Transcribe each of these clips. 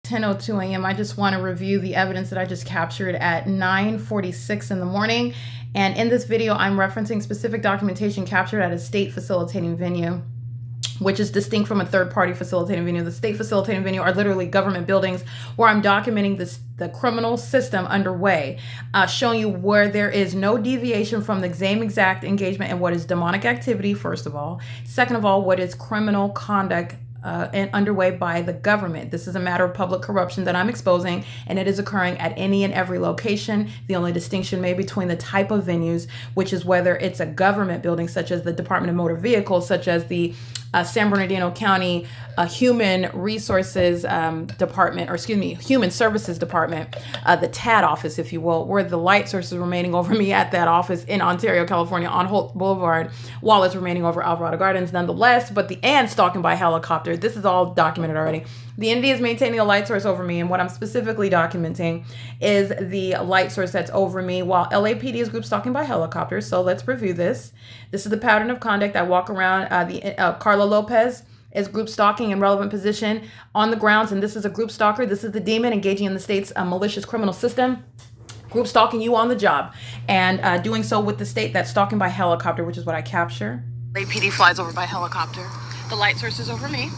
10:02 a.m. I just want to review the evidence that I just captured at 9:46 in the morning. And in this video, I'm referencing specific documentation captured at a state facilitating venue, which is distinct from a third-party facilitating venue. The state facilitating venue are literally government buildings where I'm documenting the criminal system underway, showing you where there is no deviation from the same exact engagement in what is demonic activity, first of all. Second of all, what is criminal conduct and underway by the government. This is a matter of public corruption that I'm exposing, and it is occurring at any and every location. The only distinction made between the type of venues, which is whether it's a government building, such as the Department of Motor Vehicles, such as the San Bernardino County Human Resources Department, or excuse me, Human Services Department, the TAD office, if you will, where the light source is remaining over me at that office in Ontario, California, on Holt Boulevard, while it's remaining over Alvarado Gardens nonetheless, and stalking by helicopter. This is all documented already. The entity is maintaining a light source over me, and what I'm specifically documenting is the light source that's over me while LAPD is group stalking by helicopter. So let's review this. This is the pattern of conduct. I walk around. Carla Lopez is group stalking in relevant position on the grounds, and this is a group stalker. This is the demon engaging in the state's malicious criminal system, group stalking you on the job, and doing so with the state that's stalking by helicopter, which is what I capture. LAPD flies over by helicopter. The light source is over me,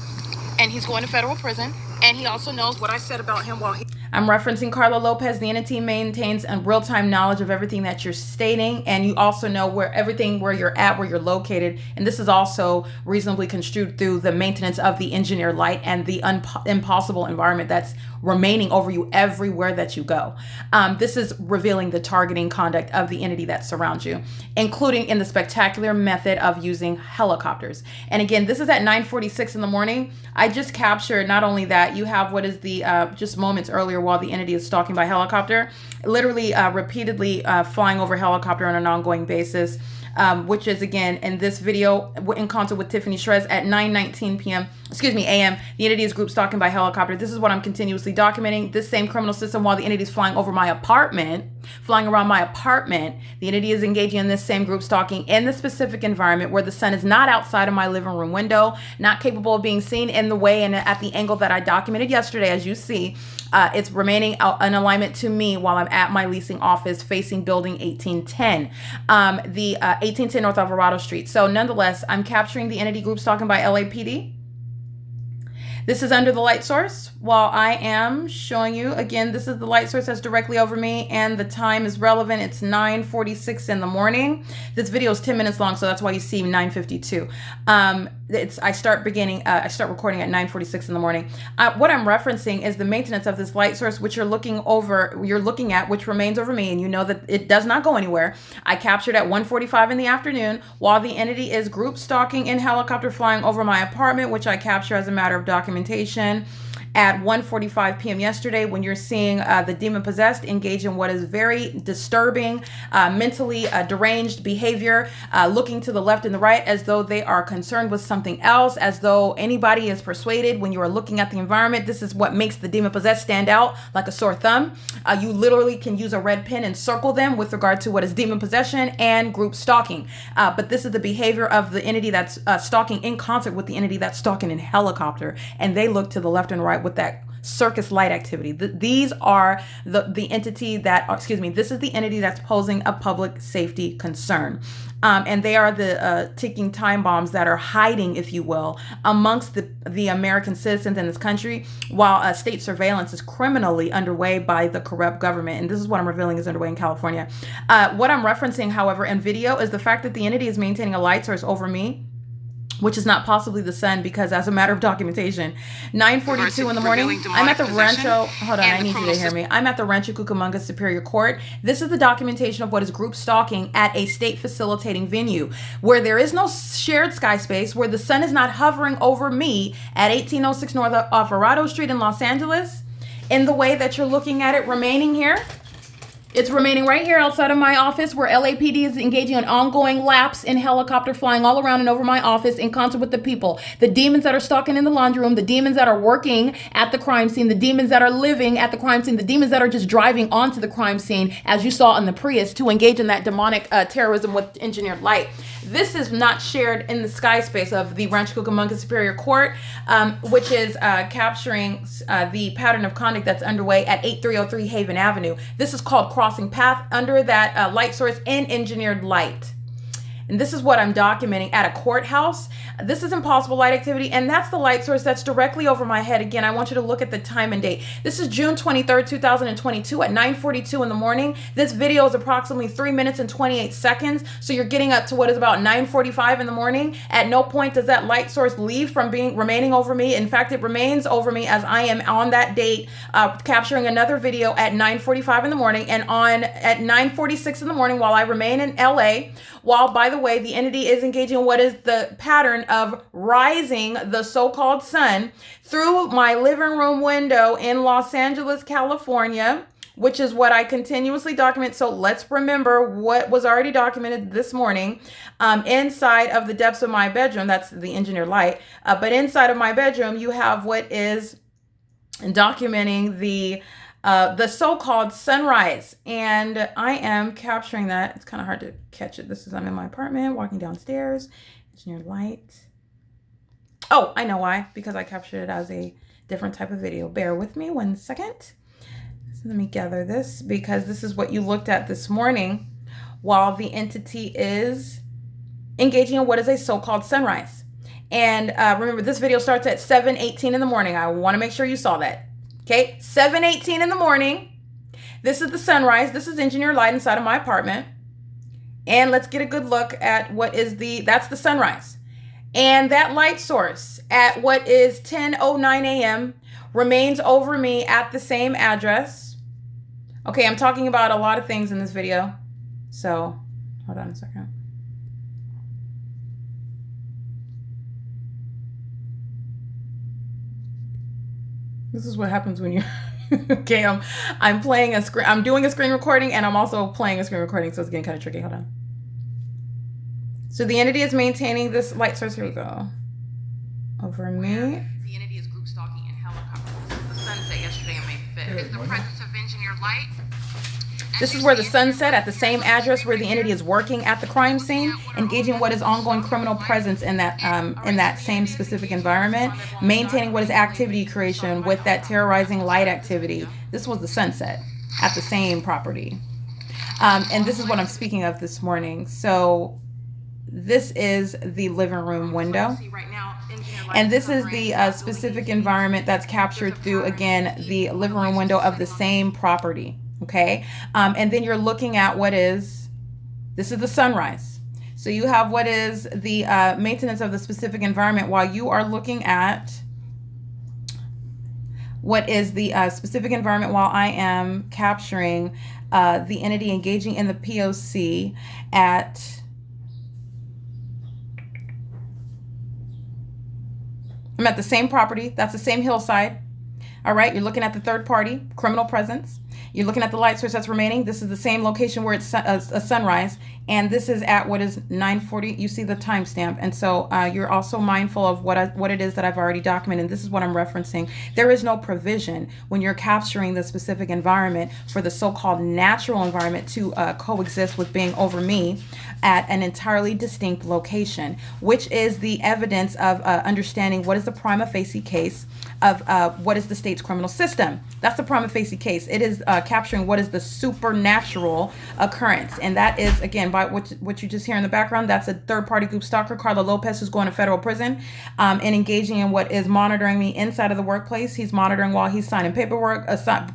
and he's going to federal prison, and he also knows what I said about him while I'm referencing Carla Lopez. The entity maintains a real-time knowledge of everything that you're stating, and you also know where you're at, where you're located, and this is also reasonably construed through the maintenance of the engineered light and the impossible environment that's remaining over you everywhere that you go. This is revealing the targeting conduct of the entity that surrounds you, including in the spectacular method of using helicopters. And again, this is at 9:46 in the morning. I just captured not only that, you have what is the just moments earlier while the entity is stalking by helicopter, literally repeatedly flying over helicopter on an ongoing basis, which is again in this video in concert with Tiffany Shrez at 9:19 a.m. The entity is group stalking by helicopter. This is what I'm continuously documenting. This same criminal system while the entity is flying over my apartment, flying around my apartment. The entity is engaging in this same group stalking in the specific environment where the sun is not outside of my living room window, not capable of being seen in the way and at the angle that I documented yesterday. As you see, it's remaining in alignment to me while I'm at my leasing office facing building 1810, the 1810 North Alvarado Street. So nonetheless, I'm capturing the entity group stalking by LAPD. This is under the light source while I am showing you, again, this is the light source that's directly over me, and the time is relevant. It's 9:46 in the morning. This video is 10 minutes long, so that's why you see 9:52. I start recording at 9:46 in the morning. What I'm referencing is the maintenance of this light source, which you're looking at, which remains over me, and you know that it does not go anywhere. I captured at 1:45 in the afternoon while the entity is group stalking in helicopter flying over my apartment, which I capture as a matter of documentation at 1:45 p.m. yesterday, when you're seeing the demon possessed engage in what is very disturbing, mentally deranged behavior, looking to the left and the right as though they are concerned with something else, as though anybody is persuaded when you are looking at the environment. This is what makes the demon possessed stand out like a sore thumb. You literally can use a red pen and circle them with regard to what is demon possession and group stalking. But this is the behavior of the entity that's stalking in concert with the entity that's stalking in helicopter, and they look to the left and right with that circus light activity. These are the entity that, this is the entity that's posing a public safety concern. And they are the ticking time bombs that are hiding, if you will, amongst the American citizens in this country, while state surveillance is criminally underway by the corrupt government. And this is what I'm revealing is underway in California. What I'm referencing, however, in video is the fact that the entity is maintaining a light source over me, which is not possibly the sun, because as a matter of documentation, 9:42 in the morning, I'm at the Rancho, hold on, I need you to hear me. I'm at the Rancho Cucamonga Superior Court. This is the documentation of what is group stalking at a state facilitating venue, where there is no shared sky space, where the sun is not hovering over me at 1806 North Alvarado Street in Los Angeles, in the way that you're looking at it remaining here. It's remaining right here outside of my office, where LAPD is engaging in ongoing laps in helicopter flying all around and over my office in concert with the people. The demons that are stalking in the laundry room, the demons that are working at the crime scene, the demons that are living at the crime scene, the demons that are just driving onto the crime scene, as you saw in the Prius, to engage in that demonic terrorism with engineered light. This is not shared in the sky space of the Rancho Cucamonga Superior Court, which is capturing the pattern of conduct that's underway at 8303 Haven Avenue. This is called crossing path under that light source in engineered light. And this is what I'm documenting at a courthouse. This is impossible light activity, and that's the light source that's directly over my head. Again, I want you to look at the time and date. This is June 23rd, 2022 at 9:42 in the morning. This video is approximately 3 minutes and 28 seconds. So you're getting up to what is about 9:45 in the morning. At no point does that light source leave from remaining over me. In fact, it remains over me as I am on that date capturing another video at 9:45 in the morning, and at 9:46 in the morning while I remain in LA, while, by the way, the entity is engaging in what is the pattern of rising the so-called sun through my living room window in Los Angeles, California, which is what I continuously document. So let's remember what was already documented this morning. Inside of the depths of my bedroom, that's the engineered light, but inside of my bedroom, you have what is documenting the so-called sunrise, and I am capturing that. It's kind of hard to catch it. I'm in my apartment, walking downstairs. Engineered light. Oh, I know why. Because I captured it as a different type of video. Bear with me 1 second. So let me gather this, because this is what you looked at this morning while the entity is engaging in what is a so-called sunrise. And remember, this video starts at 7:18 in the morning. I want to make sure you saw that. Okay, 7:18 in the morning. This is the sunrise. This is engineered light inside of my apartment. And let's get a good look at that's the sunrise. And that light source at what is 10:09 a.m. remains over me at the same address. Okay, I'm talking about a lot of things in this video. So, hold on a second. This is what happens when you're okay. I'm playing a screen. I'm doing a screen recording, and I'm also playing a screen recording, so it's getting kind of tricky. Hold on. So the entity is maintaining this light source. Here we go. Over me. The entity is group stalking in helicopters. The sunset yesterday on May 5th. Is the presence of engineered light. This is where the sun set at the same address where the entity is working at the crime scene, engaging what is ongoing criminal presence in that same specific environment, maintaining what is activity creation with that terrorizing light activity. This was the sunset at the same property. And this is what I'm speaking of this morning. So this is the living room window. And this is the specific environment that's captured through, again, the living room window of the same property. Okay. And then you're looking at this is the sunrise. So you have what is the maintenance of the specific environment while you are looking at what is the specific environment while I am capturing the entity engaging in the P.O.C. I'm at the same property. That's the same hillside. All right. You're looking at the third party, criminal presence. You're looking at the light source that's remaining. This is the same location where it's a sunrise. And this is at what is 9:40. You see the timestamp. And so you're also mindful of what it is that I've already documented. And this is what I'm referencing. There is no provision when you're capturing the specific environment for the so-called natural environment to coexist with being over me at an entirely distinct location, which is the evidence of understanding what is the prima facie case of what is the state's criminal system. That's the prima facie case. It is capturing what is the supernatural occurrence. And that is, again, by what you just hear in the background, that's a third-party group stalker, Carla Lopez, who's going to federal prison and engaging in what is monitoring me inside of the workplace. He's monitoring while he's signing paperwork,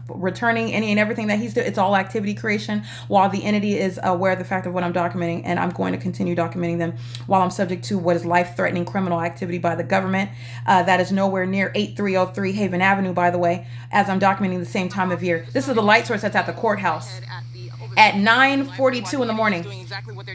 returning any and everything that he's doing. It's all activity creation while the entity is aware of the fact of what I'm documenting, and I'm going to continue documenting them while I'm subject to what is life-threatening criminal activity by the government. That is nowhere near 8303 Haven Avenue, by the way, as I'm documenting the same time of year. This is the light source that's at the courthouse at 9:42 in the morning.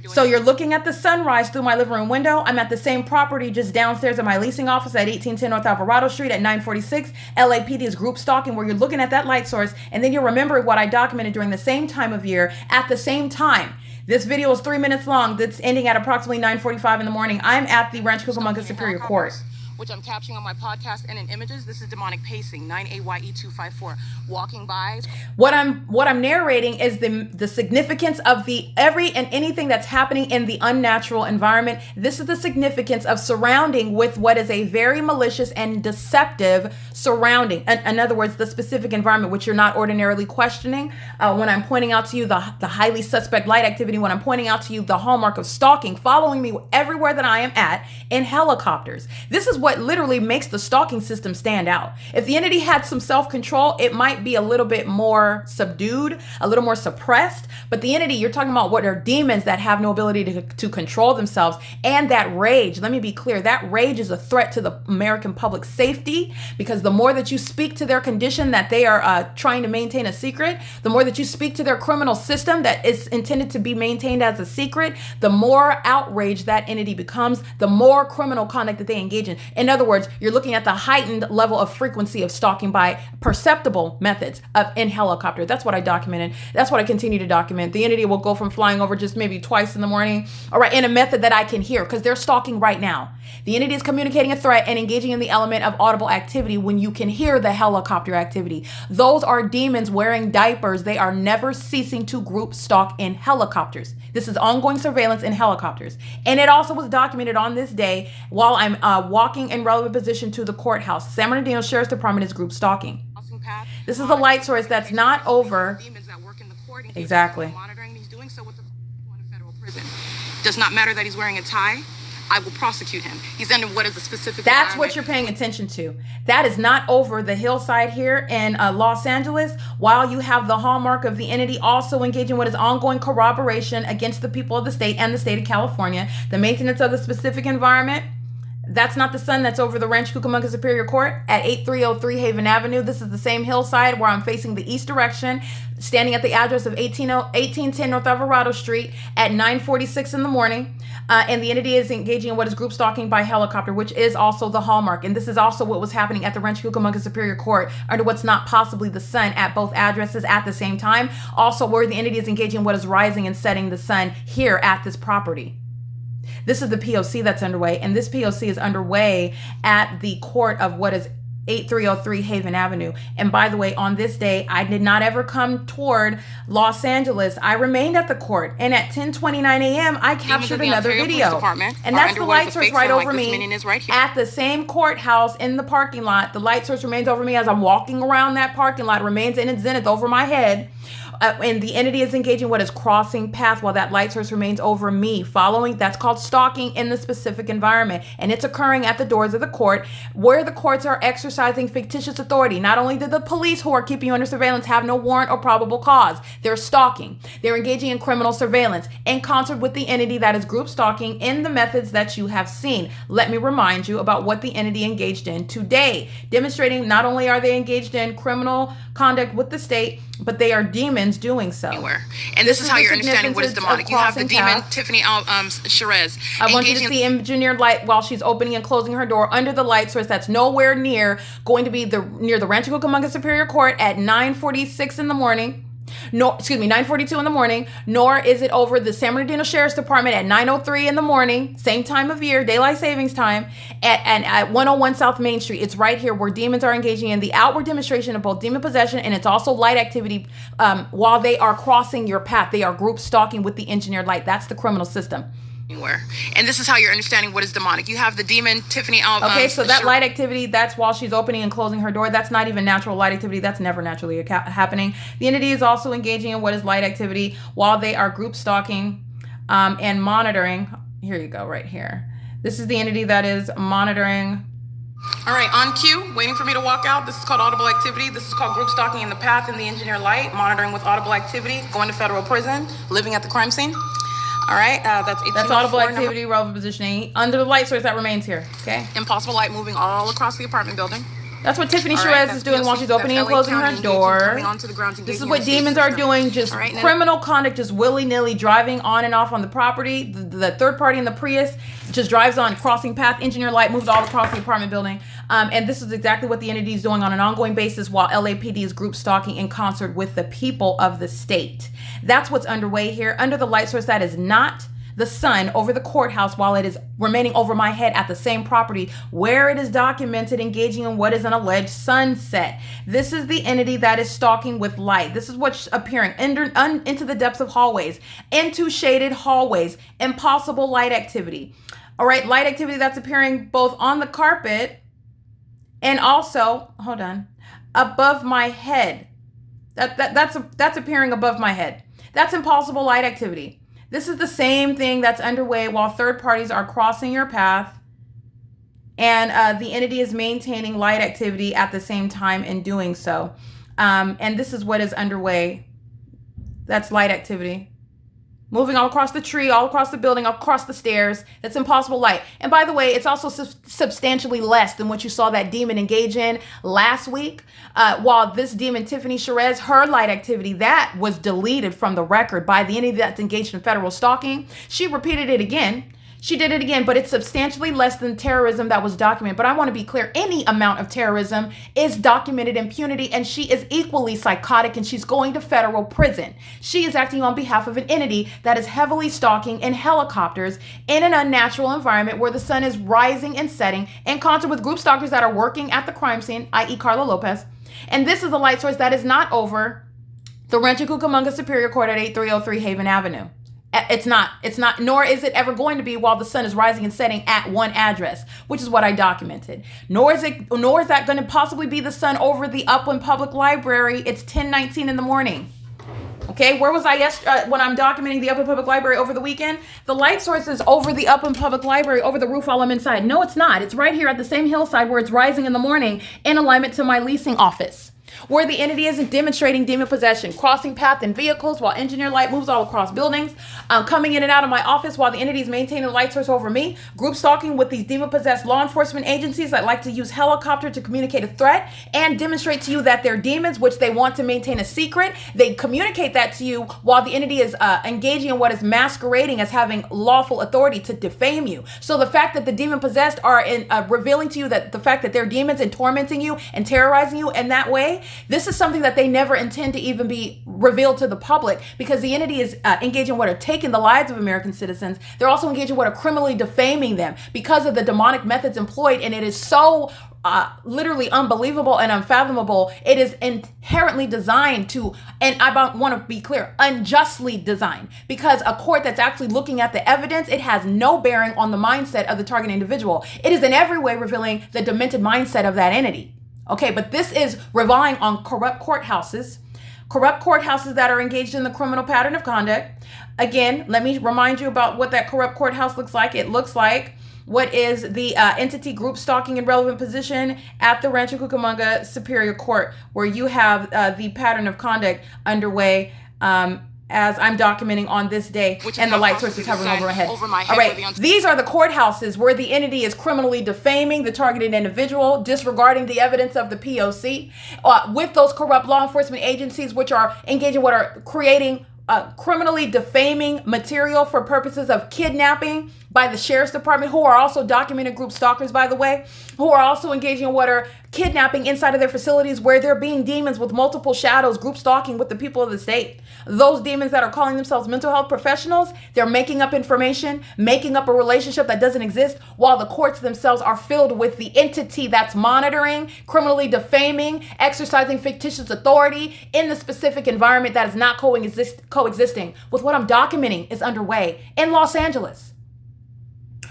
So you're looking at the sunrise through my living room window. I'm at the same property just downstairs at my leasing office at 1810 North Alvarado Street at 9:46. LAPD is group stalking where you're looking at that light source, and then you're remembering what I documented during the same time of year at the same time. This video is 3 minutes long. That's ending at approximately 9:45 in the morning. I'm at the Rancho Cucamonga Superior Court. which I'm capturing on my podcast and in images. This is demonic pacing, 9AYE254, walking by. What I'm narrating is the significance of the every and anything that's happening in the unnatural environment. This is the significance of surrounding with what is a very malicious and deceptive surrounding. In other words, the specific environment which you're not ordinarily questioning. When I'm pointing out to you the highly suspect light activity, when I'm pointing out to you the hallmark of stalking, following me everywhere that I am at in helicopters. This is what literally makes the stalking system stand out. If the entity had some self-control, it might be a little bit more subdued, a little more suppressed. But the entity, you're talking about what are demons that have no ability to control themselves. And that rage, let me be clear, that rage is a threat to the American public safety, because the more that you speak to their condition that they are trying to maintain a secret, the more that you speak to their criminal system that is intended to be maintained as a secret, the more outraged that entity becomes, the more criminal conduct that they engage in. In other words, you're looking at the heightened level of frequency of stalking by perceptible methods in helicopter. That's what I documented. That's what I continue to document. The entity will go from flying over just maybe twice in the morning, all right, in a method that I can hear, because they're stalking right now. The entity is communicating a threat and engaging in the element of audible activity when you can hear the helicopter activity. Those are demons wearing diapers. They are never ceasing to group stalk in helicopters. This is ongoing surveillance in helicopters. And it also was documented on this day while I'm walking in relevant position to the courthouse. San Bernardino Sheriff's Department is group stalking. This is the light source that's not over. Exactly. Monitoring. He's doing so with the federal prison. Does not matter that he's wearing a tie. I will prosecute him. He's under what is a specific. That's what you're paying attention to. That is not over the hillside here in Los Angeles, while you have the hallmark of the entity also engaging what is ongoing corroboration against the people of the state and the state of California, the maintenance of the specific environment. That's not the sun that's over the Rancho Cucamonga Superior Court at 8303 Haven Avenue. This is the same hillside where I'm facing the east direction, standing at the address of 1810 North Alvarado Street at 9:46 in the morning. And the entity is engaging in what is group stalking by helicopter, which is also the hallmark. And this is also what was happening at the Rancho Cucamonga Superior Court under what's not possibly the sun at both addresses at the same time. Also where the entity is engaging in what is rising and setting the sun here at this property. This is the P.O.C. that's underway, and this P.O.C. is underway at the court of what is 8303 Haven Avenue. And by the way, on this day, I did not ever come toward Los Angeles. I remained at the court, and at 10:29 a.m., I captured another video. And that's the light source right over me at the same courthouse in the parking lot. The light source remains over me as I'm walking around that parking lot, remains in its zenith over my head. And the entity is engaging what is crossing path while that light source remains over me. Following, that's called stalking in the specific environment. And it's occurring at the doors of the court where the courts are exercising fictitious authority. Not only did the police who are keeping you under surveillance have no warrant or probable cause, they're stalking. They're engaging in criminal surveillance in concert with the entity that is group stalking in the methods that you have seen. Let me remind you about what the entity engaged in today, demonstrating not only are they engaged in criminal conduct with the state, but they are demons doing so. And this is how you're understanding what is demonic. You have the demon, Tiffany Sherez. I want you to see engineered light while she's opening and closing her door under the light source that's nowhere near going to be near the Rancho Cucamonga Superior Court at 9:46 in the morning. No, 9:42 in the morning, nor is it over the San Bernardino Sheriff's Department at 9:03 in the morning, same time of year, daylight savings time, at 101 South Main Street. It's right here where demons are engaging in the outward demonstration of both demon possession, and it's also light activity while they are crossing your path. They are group stalking with the engineered light. That's the criminal system. And this is how you're understanding what is demonic. You have the demon, Tiffany. Okay, so that light activity, that's while she's opening and closing her door. That's not even natural light activity. That's never naturally happening. The entity is also engaging in what is light activity while they are group stalking and monitoring. Here you go, right here. This is the entity that is monitoring. All right, on cue, waiting for me to walk out. This is called audible activity. This is called group stalking in the path in the engineer light, monitoring with audible activity, going to federal prison, living at the crime scene. All right, that's audible activity, relevant positioning under the light source that remains here. Okay. Impossible light moving all across the apartment building. That's what Tiffany Sherez is doing while she's opening and closing her door. This is what demons are doing, just criminal conduct, just willy-nilly driving on and off on the property. The third party in the Prius just drives on, crossing path, engineer light, moves all across the apartment building. And this is exactly what the entity is doing on an ongoing basis while LAPD is group stalking in concert with the people of the state. That's what's underway here. Under the light source, that is not the sun over the courthouse while it is remaining over my head at the same property where it is documented engaging in what is an alleged sunset. This is the entity that is stalking with light. This is what's appearing into the depths of hallways, into shaded hallways, impossible light activity. All right, light activity that's appearing both on the carpet and also, hold on, above my head. That's appearing above my head. That's impossible light activity. This is the same thing that's underway while third parties are crossing your path, and the entity is maintaining light activity at the same time in doing so. And this is what is underway. That's light activity. Moving all across the tree, all across the building, all across the stairs. That's impossible light. And by the way, it's also substantially less than what you saw that demon engage in last week. While this demon, Tiffany Sherez, her light activity, that was deleted from the record by the entity that's engaged in federal stalking. She repeated it again. She did it again, but it's substantially less than terrorism that was documented. But I want to be clear, any amount of terrorism is documented impunity, and she is equally psychotic, and she's going to federal prison. She is acting on behalf of an entity that is heavily stalking in helicopters in an unnatural environment where the sun is rising and setting in concert with group stalkers that are working at the crime scene, i.e. Carla Lopez. And this is a light source that is not over the Rancho Cucamonga Superior Court at 8303 Haven Avenue. It's not, nor is it ever going to be while the sun is rising and setting at one address, which is what I documented. Nor is that going to possibly be the sun over the Upland Public Library. It's 10:19 in the morning. Okay, where was I when I'm documenting the Upland Public Library over the weekend? The light source is over the Upland Public Library, over the roof while I'm inside. No, it's not. It's right here at the same hillside where it's rising in the morning in alignment to my leasing office, where the entity isn't demonstrating demon possession, crossing path in vehicles while engineer light moves all across buildings, coming in and out of my office while the entity is maintaining the light source over me, group stalking with these demon-possessed law enforcement agencies that like to use helicopter to communicate a threat and demonstrate to you that they're demons, which they want to maintain a secret. They communicate that to you while the entity is engaging in what is masquerading as having lawful authority to defame you. So the fact that the demon-possessed are revealing to you that the fact that they're demons and tormenting you and terrorizing you in that way, this is something that they never intend to even be revealed to the public, because the entity is engaging in what are taking the lives of American citizens. They're also engaging in what are criminally defaming them because of the demonic methods employed. And it is so literally unbelievable and unfathomable. It is inherently designed to, and I want to be clear, unjustly designed, because a court that's actually looking at the evidence, it has no bearing on the mindset of the target individual. It is in every way revealing the demented mindset of that entity. Okay, but this is relying on corrupt courthouses that are engaged in the criminal pattern of conduct. Again, let me remind you about what that corrupt courthouse looks like. It looks like what is the entity group stalking in relevant position at the Rancho Cucamonga Superior Court, where you have the pattern of conduct underway as I'm documenting on this day, and the light source is hovering over my head. All right, these are the courthouses where the entity is criminally defaming the targeted individual, disregarding the evidence of the P.O.C. With those corrupt law enforcement agencies, which are engaging what are creating criminally defaming material for purposes of kidnapping by the sheriff's department, who are also documented group stalkers, by the way, who are also engaging in what are kidnapping inside of their facilities where they're being demons with multiple shadows, group stalking with the people of the state. Those demons that are calling themselves mental health professionals, they're making up information, making up a relationship that doesn't exist, while the courts themselves are filled with the entity that's monitoring, criminally defaming, exercising fictitious authority in the specific environment that is not coexisting with what I'm documenting is underway in Los Angeles,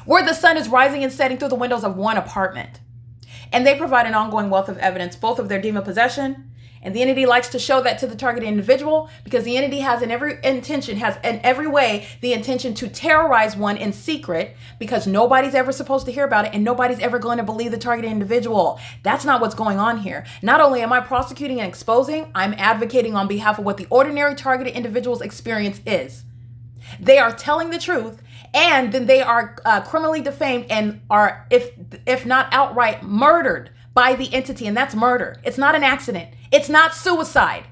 where the sun is rising and setting through the windows of one apartment. And they provide an ongoing wealth of evidence, both of their demon possession, and the entity likes to show that to the targeted individual, because the entity has in every way the intention to terrorize one in secret, because nobody's ever supposed to hear about it and nobody's ever going to believe the targeted individual. That's not what's going on here. Not only am I prosecuting and exposing, I'm advocating on behalf of what the ordinary targeted individual's experience is. They are telling the truth, and then they are criminally defamed and are, if not outright, murdered by the entity, and that's murder. It's not an accident. It's not suicide.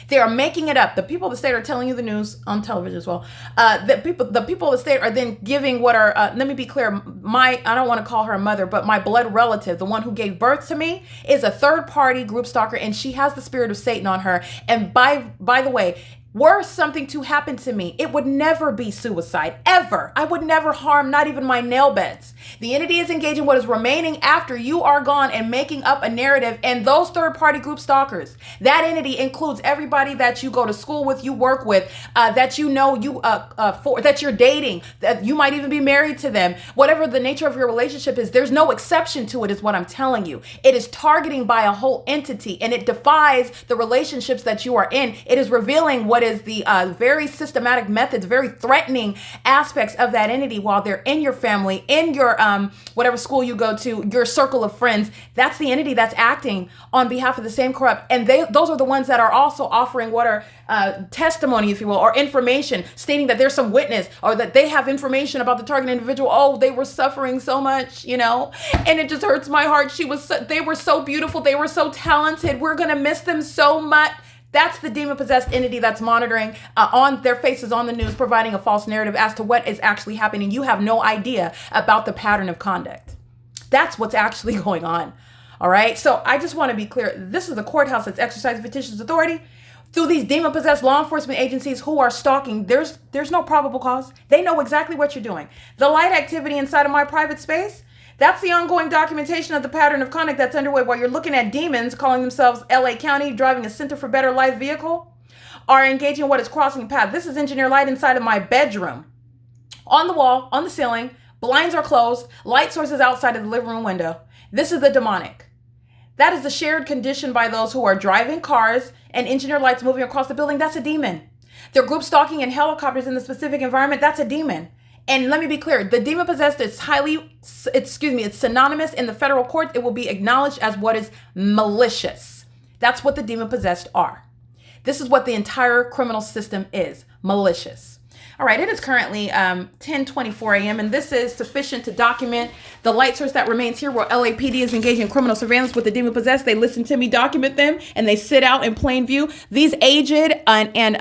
They are making it up. The people of the state are telling you the news on television as well. The people of the state are then giving what are, let me be clear, I don't want to call her a mother, but my blood relative, the one who gave birth to me, is a third party group stalker, and she has the spirit of Satan on her. And by the way, were something to happen to me, it would never be suicide, ever. I would never harm not even my nail beds. The entity is engaging what is remaining after you are gone and making up a narrative. And those third-party group stalkers, that entity includes everybody that you go to school with, you work with, that you know that you're dating, that you might even be married to them. Whatever the nature of your relationship is, there's no exception to it, is what I'm telling you. It is targeting by a whole entity, and it defies the relationships that you are in. It is revealing what is the very systematic methods, very threatening aspects of that entity while they're in your family, in your whatever school you go to, your circle of friends. That's the entity that's acting on behalf of the same corrupt. And those are the ones that are also offering what are testimony, if you will, or information stating that there's some witness or that they have information about the target individual. Oh, they were suffering so much, and it just hurts my heart. They were so beautiful. They were so talented. We're going to miss them so much. That's the demon-possessed entity that's monitoring on their faces on the news, providing a false narrative as to what is actually happening. You have no idea about the pattern of conduct. That's what's actually going on. All right. So I just want to be clear. This is the courthouse that's exercising fictitious authority through these demon-possessed law enforcement agencies who are stalking. There's no probable cause. They know exactly what you're doing. The light activity inside of my private space, that's the ongoing documentation of the pattern of conduct that's underway while you're looking at demons calling themselves LA County, driving a Center for Better Life vehicle, are engaging in what is crossing path. This is engineer light inside of my bedroom. On the wall, on the ceiling, blinds are closed, light sources outside of the living room window. This is the demonic. That is the shared condition by those who are driving cars and engineer lights moving across the building. That's a demon. They're group stalking in helicopters in the specific environment. That's a demon. And let me be clear, the demon possessed is it's synonymous in the federal court. It will be acknowledged as what is malicious. That's what the demon possessed are. This is what the entire criminal system is, malicious. All right, it is currently 10:24 a.m. and this is sufficient to document the light source that remains here where LAPD is engaging in criminal surveillance with the demon possessed. They listen to me document them and they sit out in plain view. These aged and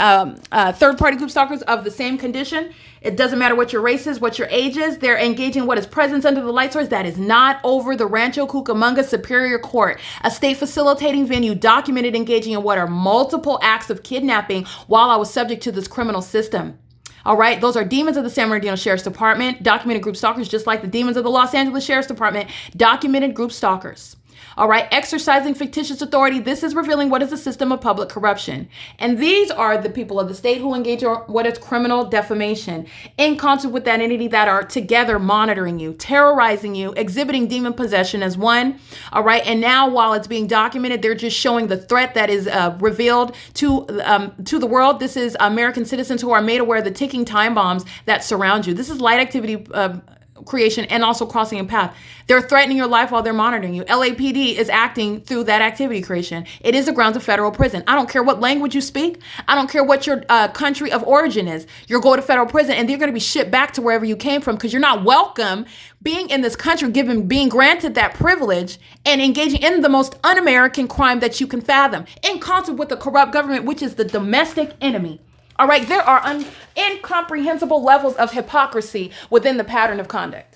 third-party group stalkers of the same condition. It doesn't matter what your race is, what your age is. They're engaging what is presence under the light source that is not over the Rancho Cucamonga Superior Court, a state facilitating venue documented engaging in what are multiple acts of kidnapping while I was subject to this criminal system. All right, those are demons of the San Bernardino Sheriff's Department, documented group stalkers, just like the demons of the Los Angeles Sheriff's Department, documented group stalkers. All right, exercising fictitious authority. This is revealing what is a system of public corruption. And these are the people of the state who engage in what is criminal defamation in concert with that entity that are together monitoring you, terrorizing you, exhibiting demon possession as one. All right, and now while it's being documented, they're just showing the threat that is revealed to the world. This is American citizens who are made aware of the ticking time bombs that surround you. This is light activity creation and also crossing a path. They're threatening your life while they're monitoring you. LAPD is acting through that activity creation. It is the grounds of federal prison. I don't care what language you speak. I don't care what your country of origin is. You're going to federal prison and you're going to be shipped back to wherever you came from because you're not welcome being in this country, being granted that privilege and engaging in the most un-American crime that you can fathom in concert with the corrupt government, which is the domestic enemy. All right, there are incomprehensible levels of hypocrisy within the pattern of conduct.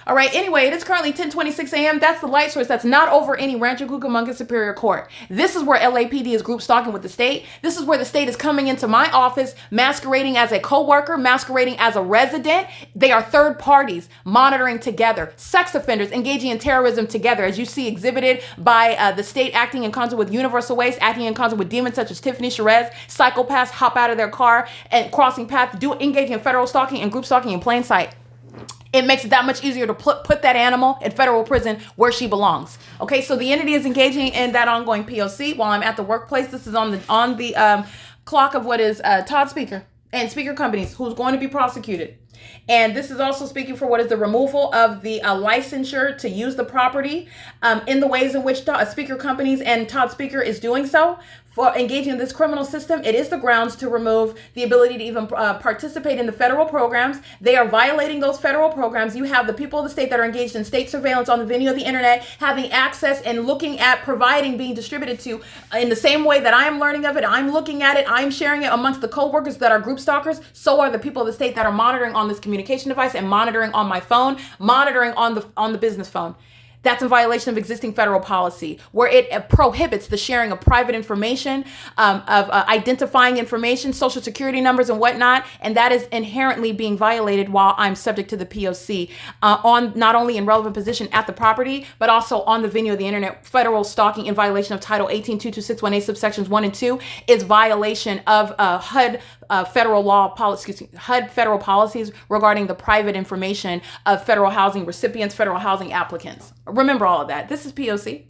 All right, anyway, it is currently 10:26 a.m. That's the light source that's not over any Rancho Cucamonga Superior Court. This is where LAPD is group stalking with the state. This is where the state is coming into my office, masquerading as a co-worker, masquerading as a resident. They are third parties monitoring together, sex offenders engaging in terrorism together, as you see exhibited by the state acting in concert with Universal Waste, acting in concert with demons such as Tiffany Sherez. Psychopaths hop out of their car and crossing paths, engaging in federal stalking and group stalking in plain sight. It makes it that much easier to put that animal in federal prison where she belongs. Okay, so the entity is engaging in that ongoing P.O.C. while I'm at the workplace. This is on the clock of what is Todd Speaker and Speaker Companies, who's going to be prosecuted. And this is also speaking for what is the removal of the licensure to use the property in the ways in which Speaker Companies and Todd Speaker is doing so. For engaging in this criminal system, it is the grounds to remove the ability to even participate in the federal programs. They are violating those federal programs. You have the people of the state that are engaged in state surveillance on the venue of the internet, having access and looking at providing, being distributed to in the same way that I am learning of it. I'm looking at it. I'm sharing it amongst the co-workers that are group stalkers. So are the people of the state that are monitoring on this communication device and monitoring on my phone, monitoring on the business phone. That's in violation of existing federal policy, where it prohibits the sharing of private information, of identifying information, social security numbers and whatnot. And that is inherently being violated while I'm subject to the P.O.C. On not only in relevant position at the property, but also on the venue of the internet. Federal stalking in violation of Title 18.22618 subsections 1 and 2 is violation of HUD HUD federal policies regarding the private information of federal housing recipients, federal housing applicants. Remember all of that. This is P.O.C.